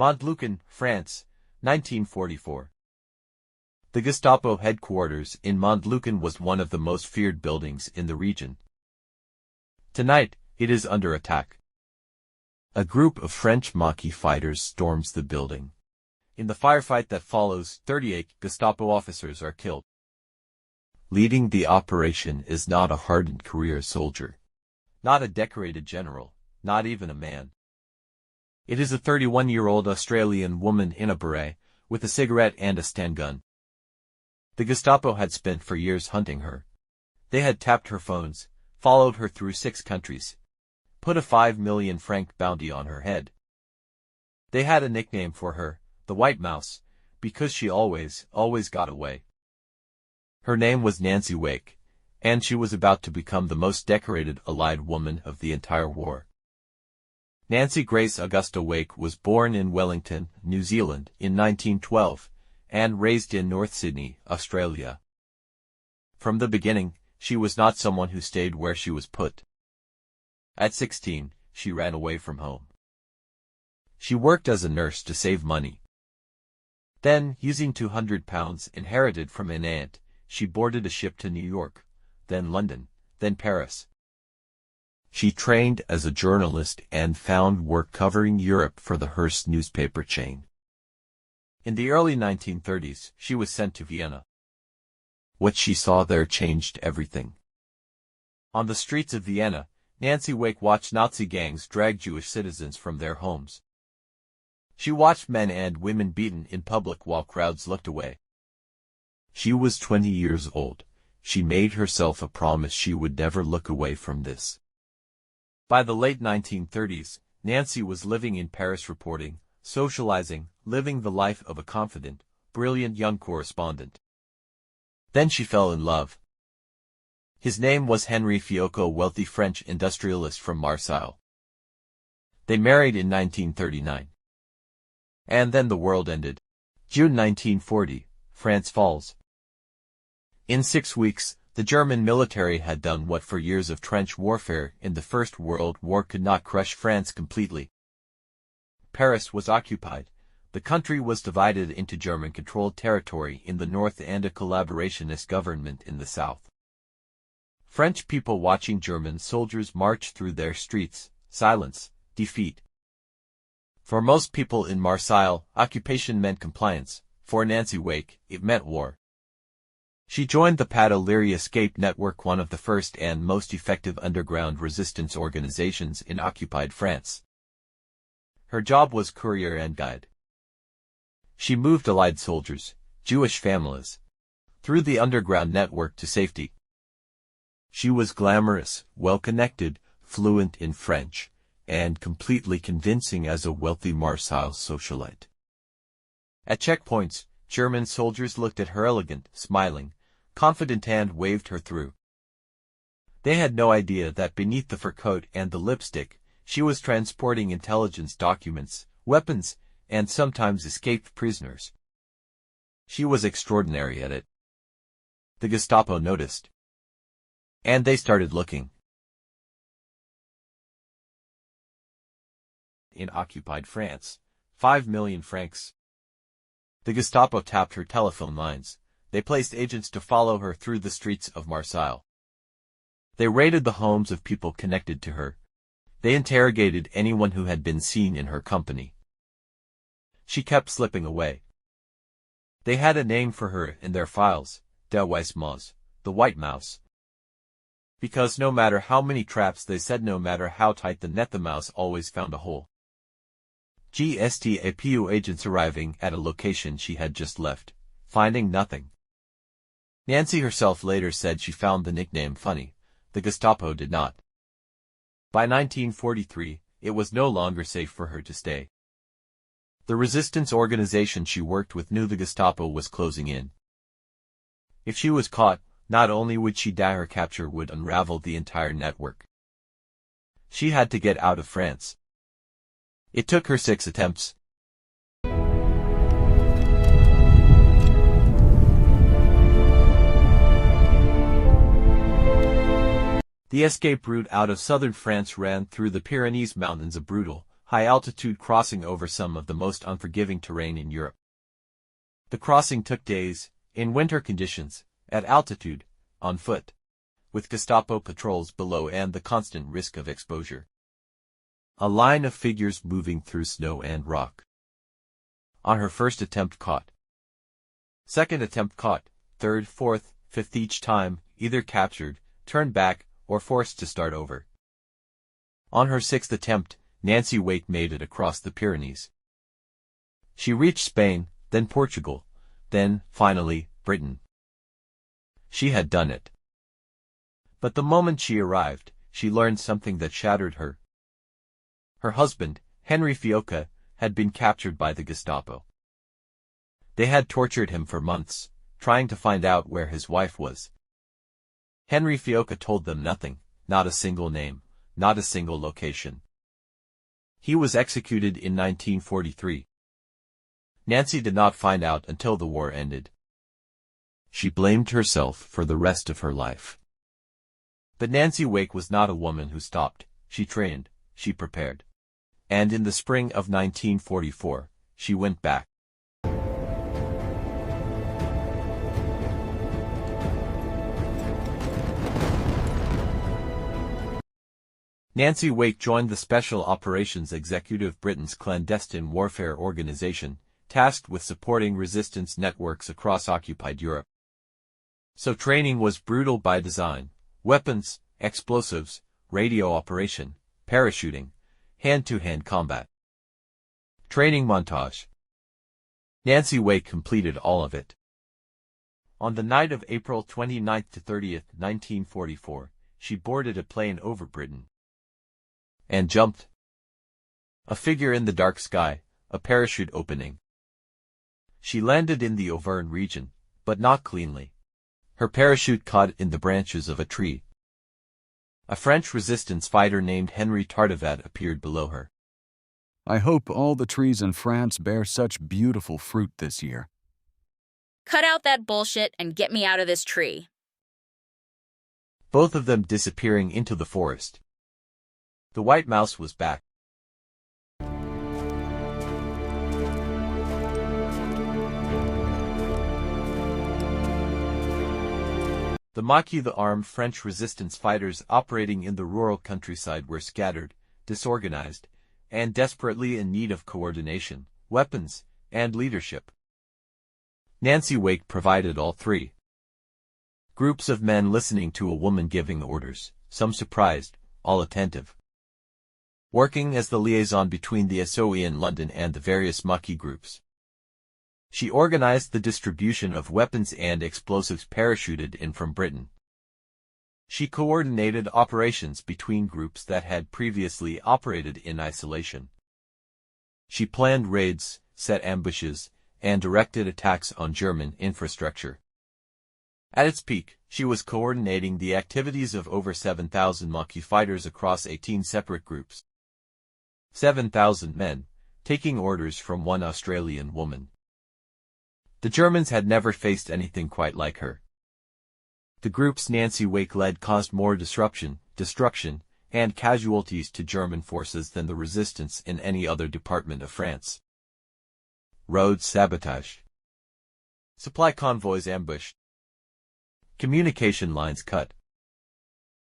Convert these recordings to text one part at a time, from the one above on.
Montlucan, France, 1944. The Gestapo headquarters in Montlucan was one of the most feared buildings in the region. Tonight, it is under attack. A group of French Maquis fighters storms the building. In the firefight that follows, 38 Gestapo officers are killed. Leading the operation is not a hardened career soldier. Not a decorated general, not even a man. It is a 31-year-old Australian woman in a beret, with a cigarette and a Sten gun. The Gestapo had spent for years hunting her. They had tapped her phones, followed her through 6 countries, put a 5 million franc bounty on her head. They had a nickname for her, the Weisse Maus, because she always got away. Her name was Nancy Wake, and she was about to become the most decorated Allied woman of the entire war. Nancy Grace Augusta Wake was born in Wellington, New Zealand, in 1912, and raised in North Sydney, Australia. From the beginning, she was not someone who stayed where she was put. At 16, she ran away from home. She worked as a nurse to save money. Then, using £200 inherited from an aunt, she boarded a ship to New York, then London, then Paris. She trained as a journalist and found work covering Europe for the Hearst newspaper chain. In the early 1930s, she was sent to Vienna. What she saw there changed everything. On the streets of Vienna, Nancy Wake watched Nazi gangs drag Jewish citizens from their homes. She watched men and women beaten in public while crowds looked away. She was 20 years old. She made herself a promise she would never look away from this. By the late 1930s, Nancy was living in Paris reporting, socializing, living the life of a confident, brilliant young correspondent. Then she fell in love. His name was Henri Fiocco, a wealthy French industrialist from Marseille. They married in 1939. And then the world ended. June 1940, France falls. In 6 weeks, the German military had done what for years of trench warfare in the First World War could not: crush France completely. Paris was occupied. The country was divided into German-controlled territory in the north and a collaborationist government in the south. French people watching German soldiers march through their streets, silence, defeat. For most people in Marseille, occupation meant compliance. For Nancy Wake, it meant war. She joined the Pas de l'Erie Escape Network, one of the first and most effective underground resistance organizations in occupied France. Her job was courier and guide. She moved Allied soldiers, Jewish families, through the underground network to safety. She was glamorous, well-connected, fluent in French, and completely convincing as a wealthy Marseille socialite. At checkpoints, German soldiers looked at her elegant, smiling, confident and waved her through. They had no idea that beneath the fur coat and the lipstick, she was transporting intelligence documents, weapons, and sometimes escaped prisoners. She was extraordinary at it. The Gestapo noticed. And they started looking. In occupied France, 5 million francs. The Gestapo tapped her telephone lines. They placed agents to follow her through the streets of Marseille. They raided the homes of people connected to her. They interrogated anyone who had been seen in her company. She kept slipping away. They had a name for her in their files, der Weisse Maus, the White Mouse. Because no matter how many traps they set, no matter how tight the net, the mouse always found a hole. Gestapo agents arriving at a location she had just left, finding nothing. Nancy herself later said she found the nickname funny. The Gestapo did not. By 1943, it was no longer safe for her to stay. The resistance organization she worked with knew the Gestapo was closing in. If she was caught, not only would she die, her capture would unravel the entire network. She had to get out of France. It took her 6 attempts. The escape route out of southern France ran through the Pyrenees mountains, a brutal, high-altitude crossing over some of the most unforgiving terrain in Europe. The crossing took days, in winter conditions, at altitude, on foot, with Gestapo patrols below and the constant risk of exposure. A line of figures moving through snow and rock. On her first attempt caught. Second attempt caught, third, fourth, fifth, each time, either captured, turned back, or forced to start over. On her sixth attempt, Nancy Weisse made it across the Pyrenees. She reached Spain, then Portugal, then, finally, Britain. She had done it. But the moment she arrived, she learned something that shattered her. Her husband, Henry Fiocca, had been captured by the Gestapo. They had tortured him for months, trying to find out where his wife was. Henry Fiocca told them nothing, not a single name, not a single location. He was executed in 1943. Nancy did not find out until the war ended. She blamed herself for the rest of her life. But Nancy Weisse was not a woman who stopped. She trained, she prepared. And in the spring of 1944, she went back. Nancy Weisse joined the Special Operations Executive, Britain's clandestine warfare organization, tasked with supporting resistance networks across occupied Europe. So training was brutal by design: weapons, explosives, radio operation, parachuting, hand-to-hand combat. Training montage. Nancy Weisse completed all of it. On the night of April 29 to 30, 1944, she boarded a plane over Britain. And jumped. A figure in the dark sky, a parachute opening. She landed in the Auvergne region, but not cleanly. Her parachute caught in the branches of a tree. A French resistance fighter named Henri Tardivat appeared below her. I hope all the trees in France bear such beautiful fruit this year. Cut out that bullshit and get me out of this tree. Both of them disappearing into the forest. The Weisse Maus was back. The Maquis, the armed French resistance fighters operating in the rural countryside, were scattered, disorganized, and desperately in need of coordination, weapons, and leadership. Nancy Weisse provided all three. Groups of men listening to a woman giving orders, some surprised, all attentive. Working as the liaison between the SOE in London and the various Maquis groups. She organized the distribution of weapons and explosives parachuted in from Britain. She coordinated operations between groups that had previously operated in isolation. She planned raids, set ambushes, and directed attacks on German infrastructure. At its peak, she was coordinating the activities of over 7,000 Maquis fighters across 18 separate groups. 7,000 men, taking orders from one Australian woman. The Germans had never faced anything quite like her. The groups Nancy Weisse led caused more disruption, destruction, and casualties to German forces than the resistance in any other department of France. Roads sabotage. Supply convoys ambushed. Communication lines cut.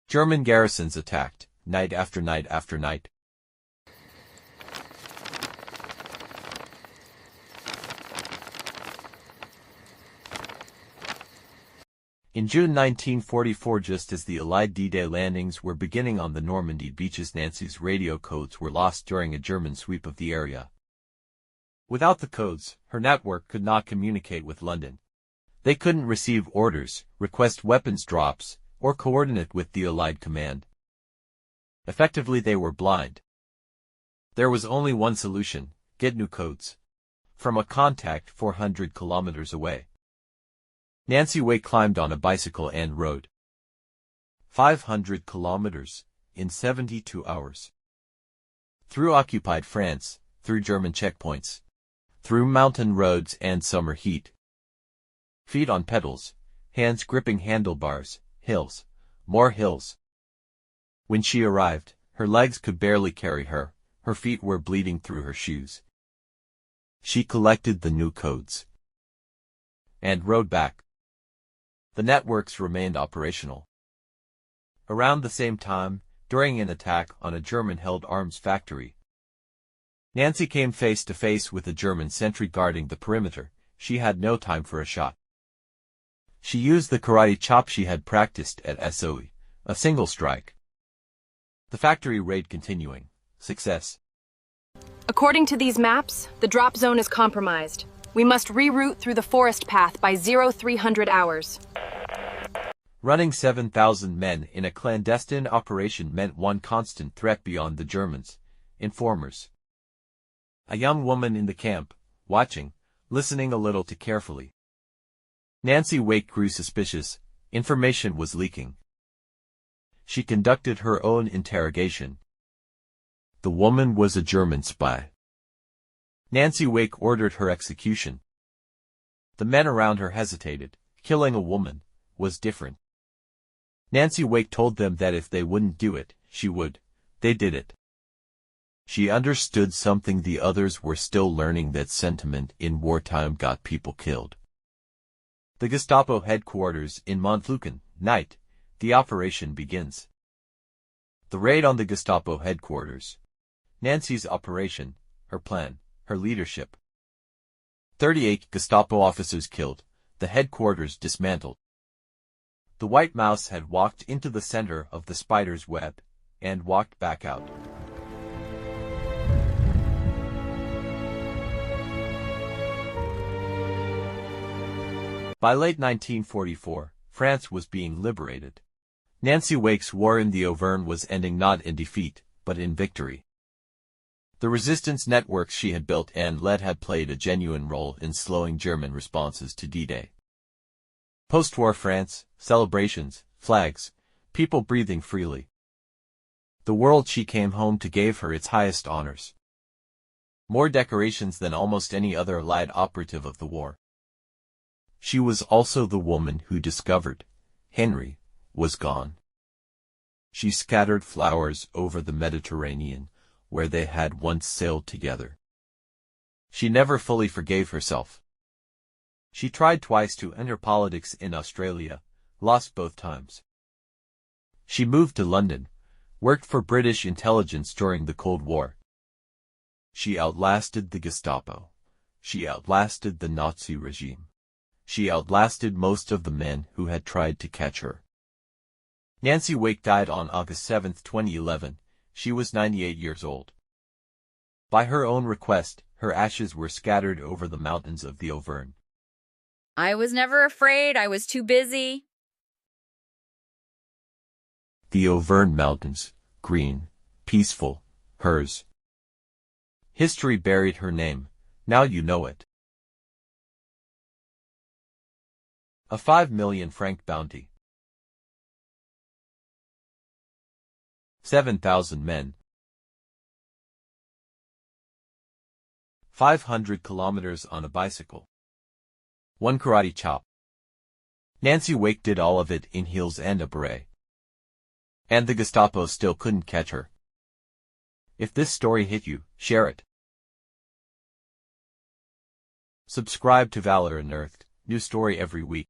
German garrisons attacked, night after night after night. In June 1944, just as the Allied D-Day landings were beginning on the Normandy beaches, Nancy's radio codes were lost during a German sweep of the area. Without the codes, her network could not communicate with London. They couldn't receive orders, request weapons drops, or coordinate with the Allied command. Effectively, they were blind. There was only one solution: get new codes. From a contact 400 kilometers away. Nancy Weisse climbed on a bicycle and rode 500 kilometers in 72 hours. Through occupied France, through German checkpoints, through mountain roads and summer heat. Feet on pedals, hands gripping handlebars, hills, more hills. When she arrived, her legs could barely carry her, Her feet were bleeding through her shoes. She collected the new codes and rode back. The networks remained operational. Around the same time, during an attack on a German-held arms factory, Nancy came face to face with a German sentry guarding the perimeter. She had no time for a shot. She used the karate chop she had practiced at SOE, a single strike. The factory raid continuing. Success. According to these maps, the drop zone is compromised. We must reroute through the forest path by 0300 hours. Running 7,000 men in a clandestine operation meant one constant threat beyond the Germans. Informers. A young woman in the camp, watching, listening a little too carefully. Nancy Wake grew suspicious. Information was leaking. She conducted her own interrogation. The woman was a German spy. Nancy Wake ordered her execution. The men around her hesitated. Killing a woman was different. Nancy Wake told them that if they wouldn't do it, she would. They did it. She understood something the others were still learning, that sentiment in wartime got people killed. The Gestapo headquarters in Montlucan, night. The operation begins. The raid on the Gestapo headquarters. Nancy's operation, her plan, her leadership. 38 Gestapo officers killed, the headquarters dismantled. The White Mouse had walked into the center of the spider's web and walked back out. By late 1944, France was being liberated. Nancy Wake's war in the Auvergne was ending not in defeat, but in victory. The resistance networks she had built and led had played a genuine role in slowing German responses to D-Day. Post-war France, celebrations, flags, people breathing freely. The world she came home to gave her its highest honors. More decorations than almost any other Allied operative of the war. She was also the woman who discovered Henry was gone. She scattered flowers over the Mediterranean, where they had once sailed together. She never fully forgave herself. She tried twice to enter politics in Australia, lost both times. She moved to London, worked for British intelligence during the Cold War. She outlasted the Gestapo. She outlasted the Nazi regime. She outlasted most of the men who had tried to catch her. Nancy Wake died on August 7, 2011. She was 98 years old. By her own request, her ashes were scattered over the mountains of the Auvergne. I was never afraid. I was too busy. The Auvergne Mountains, green, peaceful, hers. History buried her name. Now you know it. A 5 million franc bounty. 7,000 men. 500 kilometers on a bicycle. 1 karate chop. Nancy Wake did all of it in heels and a beret. And the Gestapo still couldn't catch her. If this story hit you, share it. Subscribe to Valor Unearthed, new story every week.